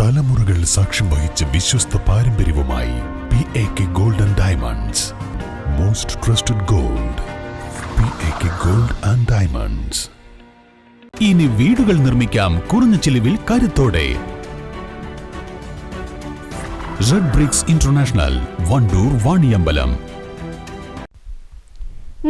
തലമുറകൾ സാക്ഷ്യം വഹിച്ച വിശ്വസ്ത പാരമ്പര്യവുമായി PAK Gold and Diamonds. Most trusted gold. PAK Gold and Diamonds. ഇനി വീടുകൾ നിർമ്മിക്കാം കുറഞ്ഞ ചിലവിൽ കരുത്തോടെ. Red bricks international, Wandoor, Vaniyambalam.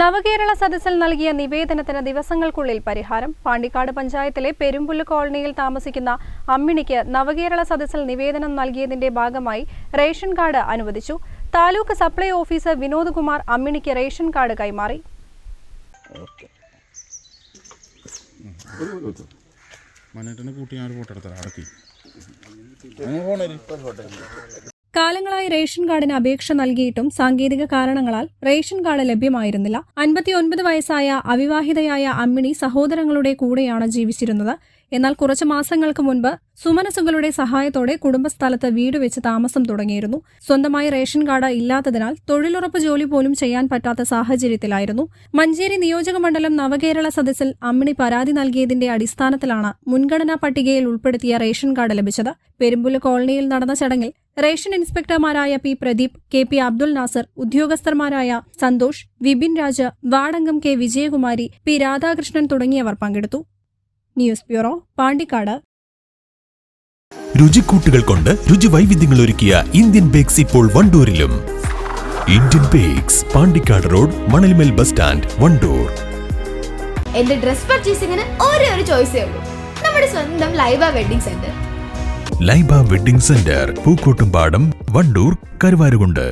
Navakerala സദസ്സിൽ നൽകിയ നിവേദനത്തിന് ദിവസങ്ങൾക്കുള്ളിൽ പരിഹാരം. പാണ്ടിക്കാട് പഞ്ചായത്തിലെ പെരുമ്പുല്ല് കോളനിയിൽ താമസിക്കുന്ന അമ്മിണിക്ക് നവകേരള സദസ്സിൽ നിവേദനം നൽകിയതിന്റെ ഭാഗമായി റേഷൻ കാർഡ് അനുവദിച്ചു. താലൂക്ക് സപ്ലൈ ഓഫീസർ വിനോദ് കുമാർ അമ്മിണിക്ക് റേഷൻ കാർഡ് കൈമാറി. കാലങ്ങളായി റേഷൻ കാർഡിന് അപേക്ഷ നൽകിയിട്ടും സാങ്കേതിക കാരണങ്ങളാൽ റേഷൻ കാർഡ് ലഭ്യമായിരുന്നില്ല. 59 വയസ്സായ അവിവാഹിതയായ അമ്മിണി സഹോദരങ്ങളുടെ കൂടെയാണ് ജീവിച്ചിരുന്നത്. എന്നാൽ കുറച്ചു മാസങ്ങൾക്ക് മുൻപ് സുമനസുകളുടെ സഹായത്തോടെ കുടുംബസ്ഥലത്ത് വീട് വെച്ച് താമസം തുടങ്ങിയിരുന്നു. സ്വന്തമായി റേഷൻ കാർഡ് ഇല്ലാത്തതിനാൽ തൊഴിലുറപ്പ് ജോലി പോലും ചെയ്യാൻ പറ്റാത്ത സാഹചര്യത്തിലായിരുന്നു. മഞ്ചേരി നിയോജക മണ്ഡലം നവകേരള സദസ്സിൽ അമ്മിണി പരാതി നൽകിയതിന്റെ അടിസ്ഥാനത്തിലാണ് മുൻഗണനാ പട്ടികയിൽ ഉൾപ്പെടുത്തിയ റേഷൻ കാർഡ് ലഭിച്ചത്. പെരുമ്പുല്ല് കോളനിയിൽ നടന്ന ചടങ്ങിൽ റേഷൻ ഇൻസ്പെക്ടർമാരായ P. പ്രദീപ്, KP അബ്ദുൽ നാസർ, ഉദ്യോഗസ്ഥന്മാരായ സന്തോഷ്, വിപിൻ രാജ്, വാർഡംഗം K. വിജയകുമാരി, P. രാധാകൃഷ്ണൻ തുടങ്ങിയവർ പങ്കെടുത്തു. News bureau, Pandikkad. രുചിക്കൂട്ടുകൾ കൊണ്ട് രുചി വൈവിധ്യങ്ങൾ ഒരുക്കിയ ഇന്ത്യൻ ബേക്സ് ഇപ്പോൾ വണ്ടൂരിലും. Indian bakes, Pandikkad road, Manalmel bus stand, Wandoor. എന്റെ ഡ്രസ് പർച്ചേസിംഗിന് ഒരേ ഒരു ചോയ്സേ ഉള്ളൂ, നമ്മുടെ സ്വന്തം Laiba wedding centre. Laiba wedding centre, Pookkottumpadam, Wandoor, Karuvarakundu.